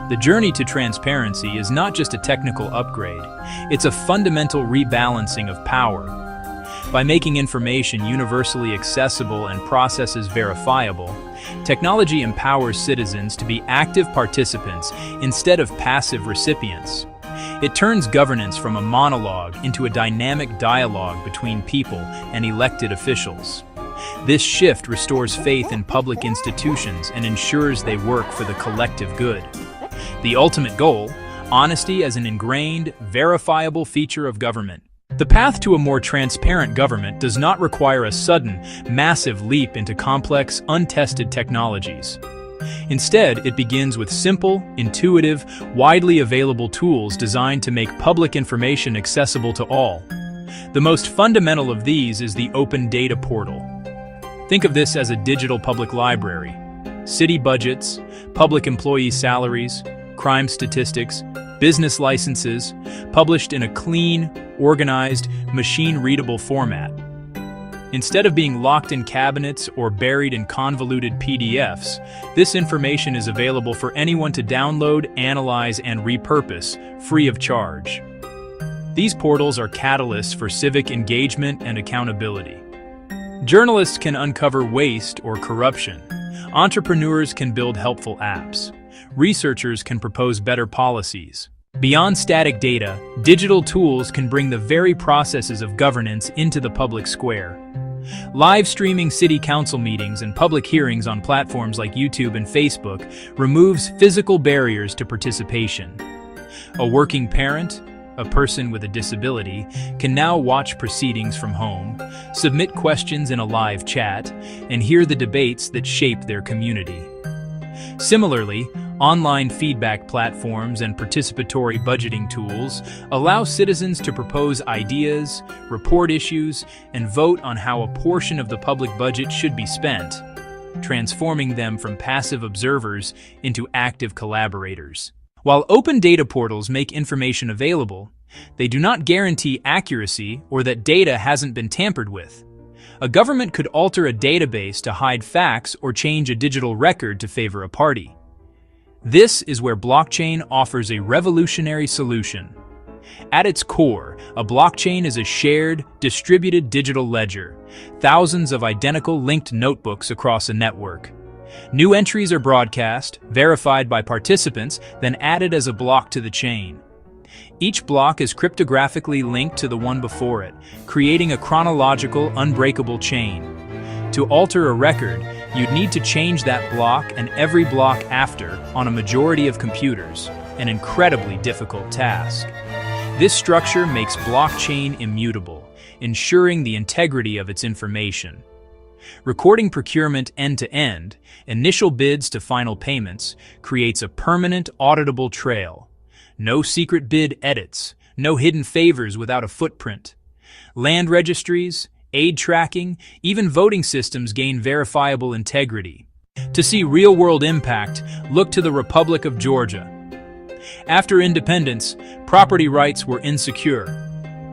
The journey to transparency is not just a technical upgrade, it's a fundamental rebalancing of power. By making information universally accessible and processes verifiable, technology empowers citizens to be active participants instead of passive recipients. It turns governance from a monologue into a dynamic dialogue between people and elected officials. This shift restores faith in public institutions and ensures they work for the collective good. The ultimate goal: honesty as an ingrained, verifiable feature of government. The path to a more transparent government does not require a sudden, massive leap into complex, untested technologies. Instead, it begins with simple, intuitive, widely available tools designed to make public information accessible to all. The most fundamental of these is the Open Data Portal. Think of this as a digital public library. City budgets, public employee salaries, crime statistics, business licenses, published in a clean, organized, machine-readable format. Instead of being locked in cabinets or buried in convoluted PDFs, this information is available for anyone to download, analyze, and repurpose, free of charge. These portals are catalysts for civic engagement and accountability. Journalists can uncover waste or corruption. Entrepreneurs can build helpful apps. Researchers can propose better policies. Beyond static data, digital tools can bring the very processes of governance into the public square. Live streaming city council meetings and public hearings on platforms like YouTube and Facebook removes physical barriers to participation. A working parent, a person with a disability, can now watch proceedings from home, submit questions in a live chat, and hear the debates that shape their community. Similarly, online feedback platforms and participatory budgeting tools allow citizens to propose ideas, report issues, and vote on how a portion of the public budget should be spent, transforming them from passive observers into active collaborators. While open data portals make information available, they do not guarantee accuracy or that data hasn't been tampered with. A government could alter a database to hide facts or change a digital record to favor a party. This is where blockchain offers a revolutionary solution. At its core, a blockchain is a shared, distributed digital ledger, thousands of identical linked notebooks across a network. New entries are broadcast, verified by participants, then added as a block to the chain. Each block is cryptographically linked to the one before it, creating a chronological, unbreakable chain. To alter a record, you'd need to change that block and every block after on a majority of computers, an incredibly difficult task. This structure makes blockchain immutable, ensuring the integrity of its information. Recording procurement end-to-end, initial bids to final payments, creates a permanent, auditable trail. No secret bid edits, no hidden favors without a footprint. Land registries, aid tracking, even voting systems gain verifiable integrity. To see real-world impact, look to the Republic of Georgia. After independence, property rights were insecure,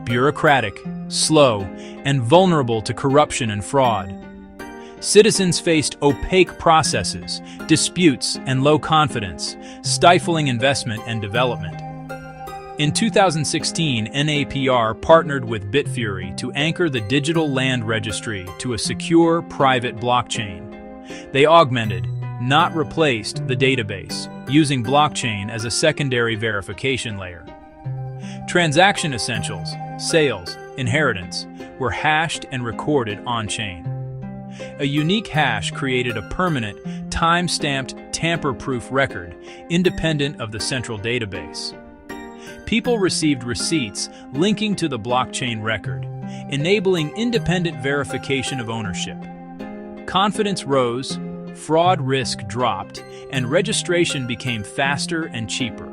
bureaucratic, slow, and vulnerable to corruption and fraud. Citizens faced opaque processes, disputes, and low confidence, stifling investment and development. In 2016, NAPR partnered with Bitfury to anchor the digital land registry to a secure, private blockchain. They augmented, not replaced, the database, using blockchain as a secondary verification layer. Transaction essentials, sales, inheritance, were hashed and recorded on-chain. A unique hash created a permanent, time-stamped, tamper-proof record, independent of the central database. People received receipts linking to the blockchain record, enabling independent verification of ownership. Confidence rose, fraud risk dropped, and registration became faster and cheaper.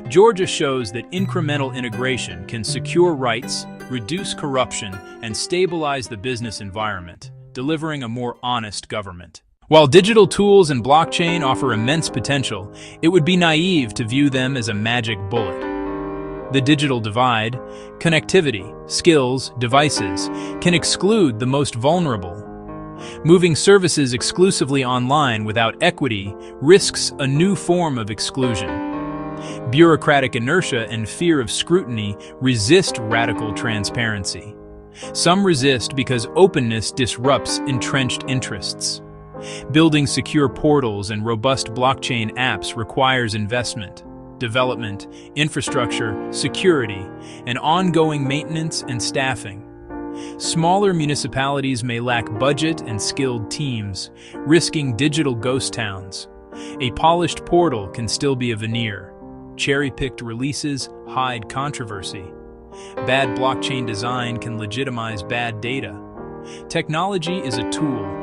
Georgia shows that incremental integration can secure rights, reduce corruption, and stabilize the business environment, delivering a more honest government. While digital tools and blockchain offer immense potential, it would be naive to view them as a magic bullet. The digital divide, connectivity, skills, devices, can exclude the most vulnerable. Moving services exclusively online without equity risks a new form of exclusion. Bureaucratic inertia and fear of scrutiny resist radical transparency. Some resist because openness disrupts entrenched interests. Building secure portals and robust blockchain apps requires investment, development, infrastructure, security, and ongoing maintenance and staffing. Smaller municipalities may lack budget and skilled teams, risking digital ghost towns. A polished portal can still be a veneer. Cherry-picked releases hide controversy. Bad blockchain design can legitimize bad data. Technology is a tool.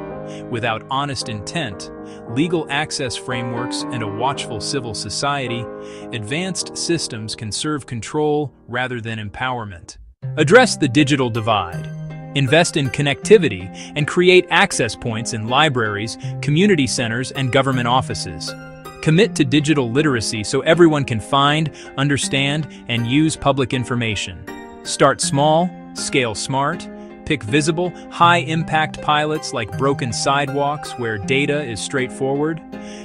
Without honest intent, legal access frameworks, and a watchful civil society, advanced systems can serve control rather than empowerment. Address the digital divide. Invest in connectivity and create access points in libraries, community centers, and government offices. Commit to digital literacy so everyone can find, understand, and use public information. Start small, scale smart, pick visible, high-impact pilots like broken sidewalks where data is straightforward.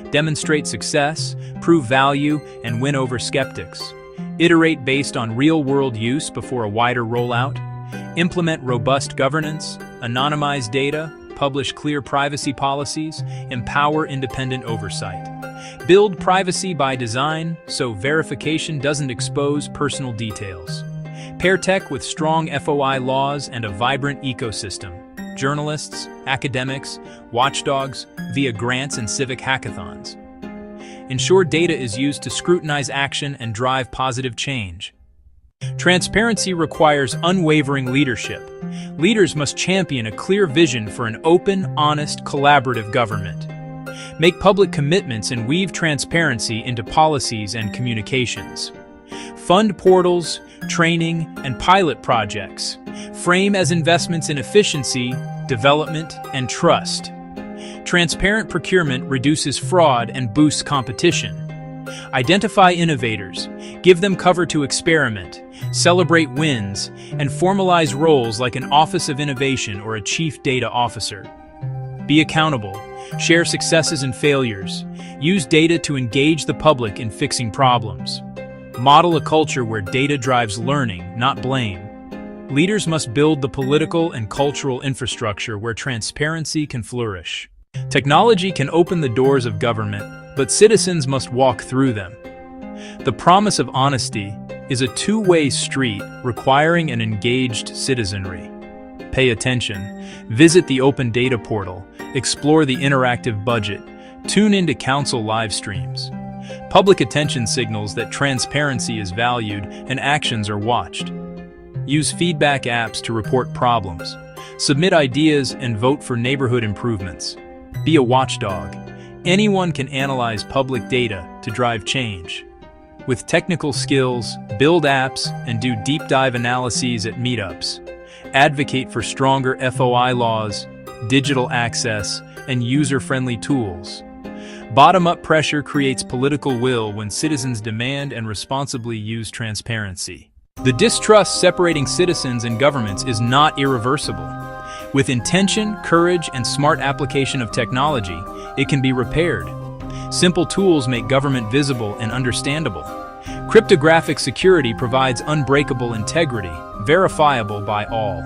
Demonstrate success, prove value, and win over skeptics. Iterate based on real-world use before a wider rollout. Implement robust governance, anonymize data, publish clear privacy policies, empower independent oversight. Build privacy by design so verification doesn't expose personal details. Pair tech with strong FOI laws and a vibrant ecosystem. Journalists, academics, watchdogs, via grants and civic hackathons. Ensure data is used to scrutinize action and drive positive change. Transparency requires unwavering leadership. Leaders must champion a clear vision for an open, honest, collaborative government. Make public commitments and weave transparency into policies and communications. Fund portals, training, and pilot projects. Frame as investments in efficiency, development, and trust. Transparent procurement reduces fraud and boosts competition. Identify innovators, give them cover to experiment, celebrate wins, and formalize roles like an Office of Innovation or a Chief Data Officer. Be accountable, share successes and failures, use data to engage the public in fixing problems. Model a culture where data drives learning, not blame. Leaders must build the political and cultural infrastructure where transparency can flourish. Technology can open the doors of government, but citizens must walk through them. The promise of honesty is a two-way street requiring an engaged citizenry. Pay attention, visit the open data portal, explore the interactive budget, tune into council live streams. Public attention signals that transparency is valued and actions are watched. Use feedback apps to report problems. Submit ideas and vote for neighborhood improvements. Be a watchdog. Anyone can analyze public data to drive change. With technical skills, build apps and do deep dive analyses at meetups. Advocate for stronger FOI laws, digital access, and user-friendly tools. Bottom-up pressure creates political will when citizens demand and responsibly use transparency. The distrust separating citizens and governments is not irreversible. With intention, courage, and smart application of technology, it can be repaired. Simple tools make government visible and understandable. Cryptographic security provides unbreakable integrity, verifiable by all.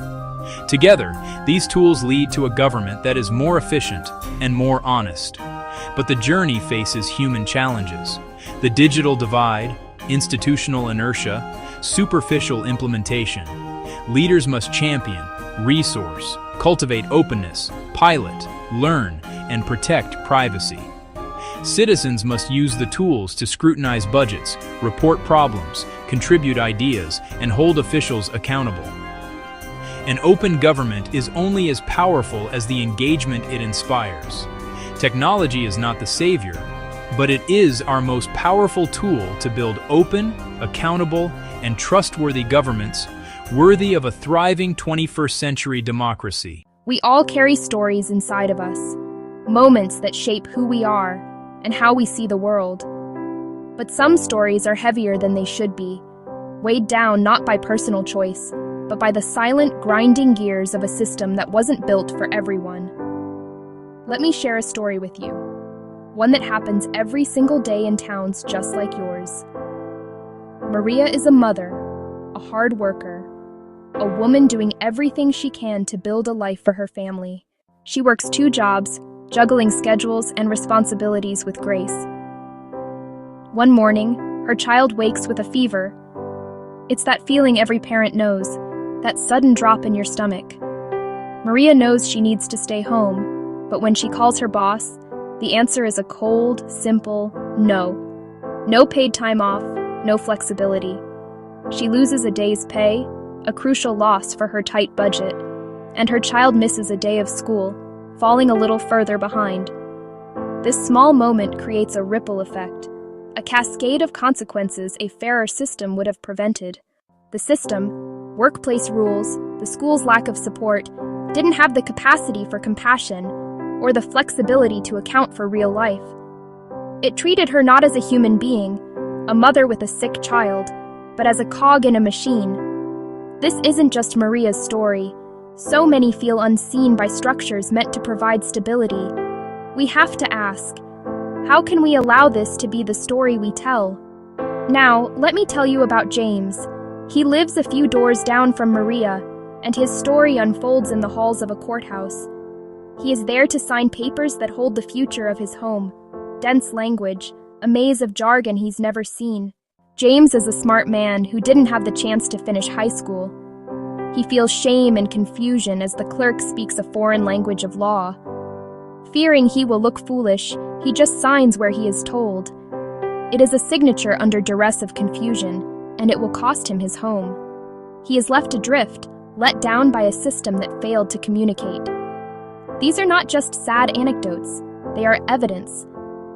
Together, these tools lead to a government that is more efficient and more honest. But the journey faces human challenges. The digital divide, institutional inertia, superficial implementation. Leaders must champion, resource, cultivate openness, pilot, learn, and protect privacy. Citizens must use the tools to scrutinize budgets, report problems, contribute ideas, and hold officials accountable. An open government is only as powerful as the engagement it inspires. Technology is not the savior, but it is our most powerful tool to build open, accountable, and trustworthy governments worthy of a thriving 21st century democracy. We all carry stories inside of us, moments that shape who we are and how we see the world. But some stories are heavier than they should be, weighed down not by personal choice, but by the silent, grinding gears of a system that wasn't built for everyone. Let me share a story with you, one that happens every single day in towns just like yours. Maria is a mother, a hard worker, a woman doing everything she can to build a life for her family. She works 2 jobs, juggling schedules and responsibilities with grace. One morning, her child wakes with a fever. It's that feeling every parent knows, that sudden drop in your stomach. Maria knows she needs to stay home, but when she calls her boss, the answer is a cold, simple no. No paid time off, no flexibility. She loses a day's pay, a crucial loss for her tight budget, and her child misses a day of school, falling a little further behind. This small moment creates a ripple effect, a cascade of consequences a fairer system would have prevented. The system, Workplace rules, the school's lack of support, didn't have the capacity for compassion or the flexibility to account for real life. It treated her not as a human being, a mother with a sick child, but as a cog in a machine. This isn't just Maria's story. So many feel unseen by structures meant to provide stability. We have to ask, how can we allow this to be the story we tell? Now, let me tell you about James. He lives a few doors down from Maria, and his story unfolds in the halls of a courthouse. He is there to sign papers that hold the future of his home. Dense language, a maze of jargon he's never seen. James is a smart man who didn't have the chance to finish high school. He feels shame and confusion as the clerk speaks a foreign language of law. Fearing he will look foolish, he just signs where he is told. It is a signature under duress of confusion, and it will cost him his home. He is left adrift, let down by a system that failed to communicate. These are not just sad anecdotes, they are evidence.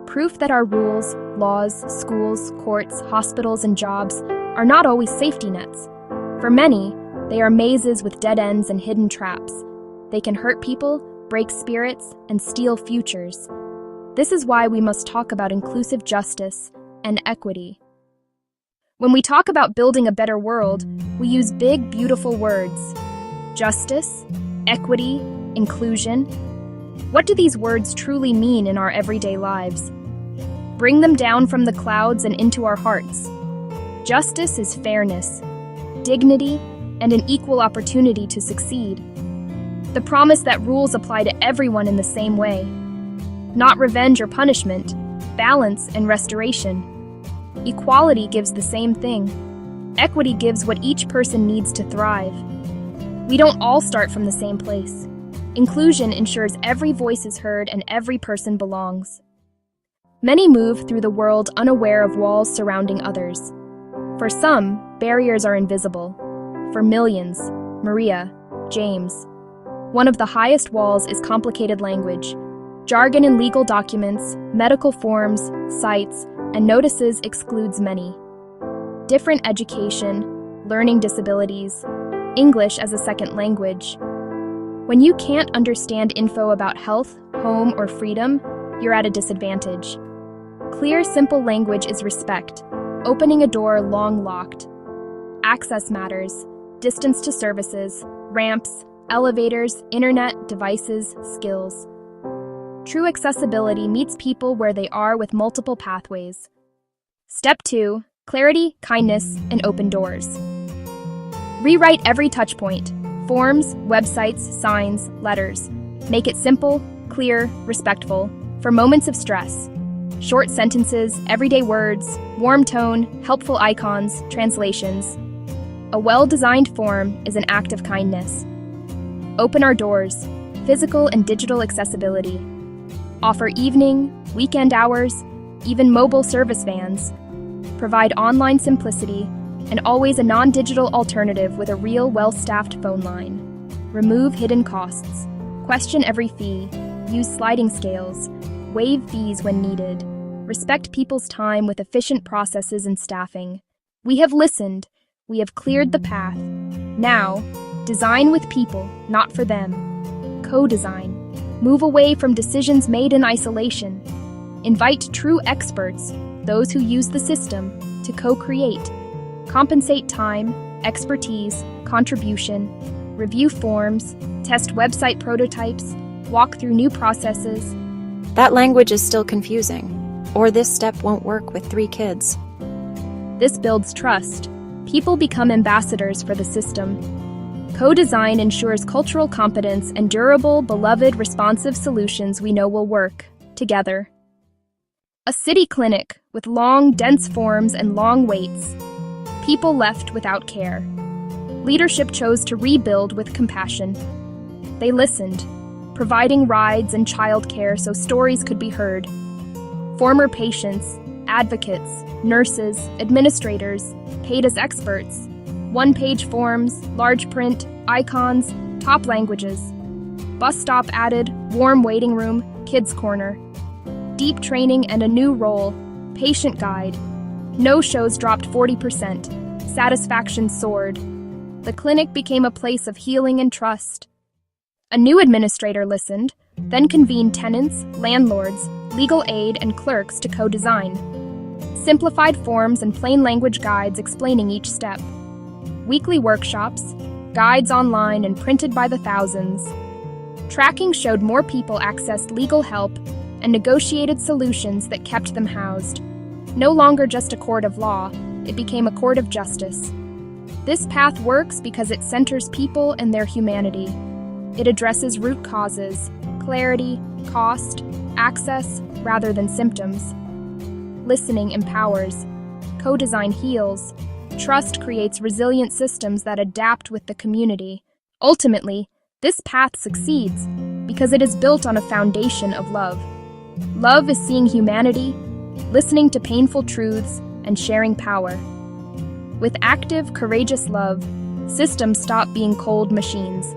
Proof that our rules, laws, schools, courts, hospitals, and jobs are not always safety nets. For many, they are mazes with dead ends and hidden traps. They can hurt people, break spirits, and steal futures. This is why we must talk about inclusive justice and equity. When we talk about building a better world, we use big, beautiful words. Justice, equity, inclusion. What do these words truly mean in our everyday lives? Bring them down from the clouds and into our hearts. Justice is fairness, dignity, and an equal opportunity to succeed. The promise that rules apply to everyone in the same way. Not revenge or punishment, balance and restoration. Equality gives the same thing. Equity gives what each person needs to thrive. We don't all start from the same place. Inclusion ensures every voice is heard and every person belongs. Many move through the world unaware of walls surrounding others. For some, barriers are invisible. For millions, Maria, James. One of the highest walls is complicated language. Jargon in legal documents, medical forms, sites, and notices excludes many. Different education, learning disabilities, English as a second language. When you can't understand info about health, home, or freedom, you're at a disadvantage. Clear, simple language is respect, opening a door long locked. Access matters, distance to services, ramps, elevators, internet, devices, skills. True accessibility meets people where they are with multiple pathways. Step 2, clarity, kindness, and open doors. Rewrite every touchpoint, forms, websites, signs, letters. Make it simple, clear, respectful, for moments of stress. Short sentences, everyday words, warm tone, helpful icons, translations. A well-designed form is an act of kindness. Open our doors, physical and digital accessibility. Offer evening, weekend hours, even mobile service vans. Provide online simplicity, and always a non-digital alternative with a real, well-staffed phone line. Remove hidden costs. Question every fee. Use sliding scales. Waive fees when needed. Respect people's time with efficient processes and staffing. We have listened. We have cleared the path. Now, design with people, not for them. Co-design. Move away from decisions made in isolation. Invite true experts, those who use the system, to co-create. Compensate time, expertise, contribution. Review forms, test website prototypes, walk through new processes. That language is still confusing, or this step won't work with 3 kids. This builds trust. People become ambassadors for the system. Co-design ensures cultural competence and durable, beloved, responsive solutions we know will work, together. A city clinic with long, dense forms and long waits. People left without care. Leadership chose to rebuild with compassion. They listened, providing rides and childcare so stories could be heard. Former patients, advocates, nurses, administrators, paid as experts. One-page forms, large print, icons, top languages. Bus stop added, warm waiting room, kids corner. Deep training and a new role, patient guide. No-shows dropped 40%. Satisfaction soared. The clinic became a place of healing and trust. A new administrator listened, then convened tenants, landlords, legal aid, and clerks to co-design. Simplified forms and plain language guides explaining each step. Weekly workshops, guides online and printed by the thousands. Tracking showed more people accessed legal help and negotiated solutions that kept them housed. No longer just a court of law, it became a court of justice. This path works because it centers people and their humanity. It addresses root causes, clarity, cost, access, rather than symptoms. Listening empowers. Co-design heals. Trust creates resilient systems that adapt with the community. Ultimately, this path succeeds because it is built on a foundation of love. Love is seeing humanity, listening to painful truths, and sharing power. With active, courageous love, systems stop being cold machines.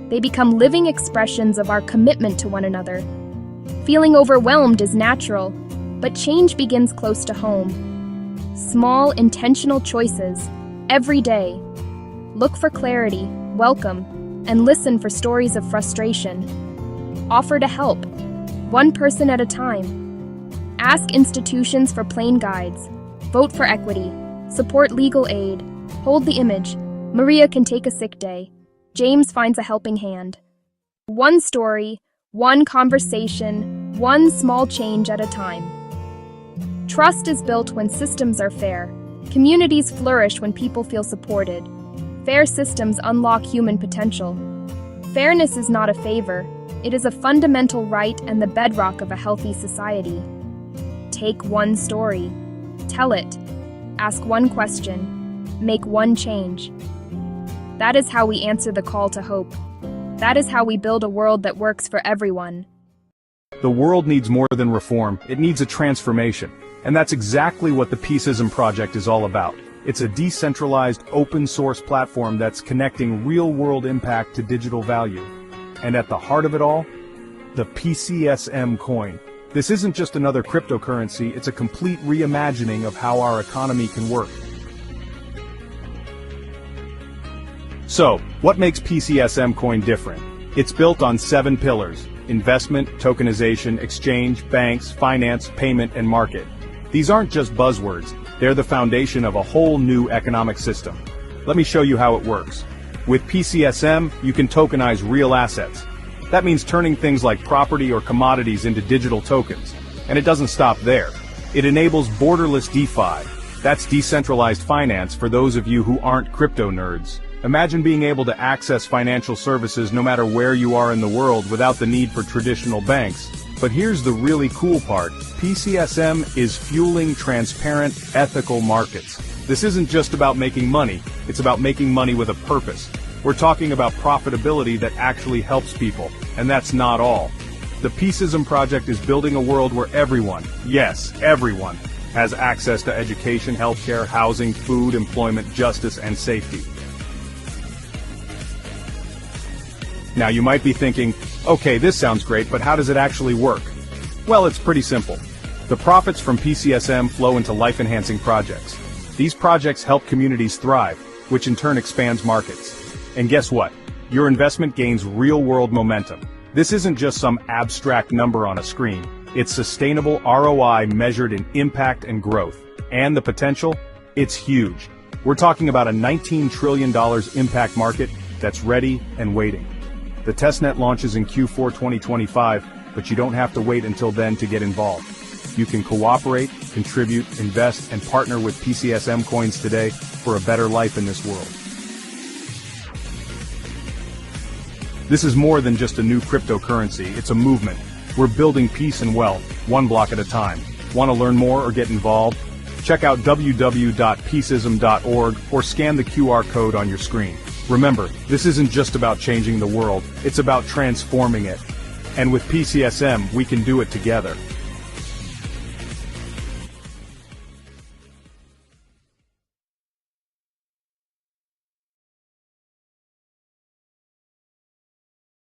They become living expressions of our commitment to one another. Feeling overwhelmed is natural, but change begins close to home. Small, intentional choices, every day. Look for clarity, welcome, and listen for stories of frustration. Offer to help, one person at a time. Ask institutions for plain guides. Vote for equity. Support legal aid. Hold the image. Maria can take a sick day. James finds a helping hand. One story, one conversation, one small change at a time. Trust is built when systems are fair. Communities flourish when people feel supported. Fair systems unlock human potential. Fairness is not a favor. It is a fundamental right and the bedrock of a healthy society. Take one story. Tell it. Ask one question. Make one change. That is how we answer the call to hope. That is how we build a world that works for everyone. The world needs more than reform, it needs a transformation. And that's exactly what the Peaceism Project is all about. It's a decentralized, open-source platform that's connecting real-world impact to digital value. And at the heart of it all, the PCSM coin. This isn't just another cryptocurrency, it's a complete reimagining of how our economy can work. So, what makes PCSM coin different? It's built on 7 pillars: investment, tokenization, exchange, banks, finance, payment, and market. These aren't just buzzwords, they're the foundation of a whole new economic system. Let me show you how it works. With PCSM, you can tokenize real assets. That means turning things like property or commodities into digital tokens. And it doesn't stop there. It enables borderless DeFi. That's decentralized finance for those of you who aren't crypto nerds. Imagine being able to access financial services no matter where you are in the world without the need for traditional banks. But here's the really cool part. PCSM is fueling transparent, ethical markets. This isn't just about making money, it's about making money with a purpose. We're talking about profitability that actually helps people, and that's not all. The Peaceism Project is building a world where everyone, yes, everyone, has access to education, healthcare, housing, food, employment, justice, and safety. Now you might be thinking, okay, this sounds great, but how does it actually work? Well, it's pretty simple. The profits from PCSM flow into life-enhancing projects. These projects help communities thrive, which in turn expands markets. And guess what? Your investment gains real-world momentum. This isn't just some abstract number on a screen. It's sustainable ROI measured in impact and growth. And the potential? It's huge. We're talking about a $19 trillion impact market that's ready and waiting. The testnet launches in Q4 2025, but you don't have to wait until then to get involved. You can cooperate, contribute, invest, and partner with PCSM coins today for a better life in this world. This is more than just a new cryptocurrency, it's a movement. We're building peace and wealth, one block at a time. Want to learn more or get involved? Check out www.peaceism.org or scan the QR code on your screen. Remember, this isn't just about changing the world, it's about transforming it. And with PCSM, we can do it together.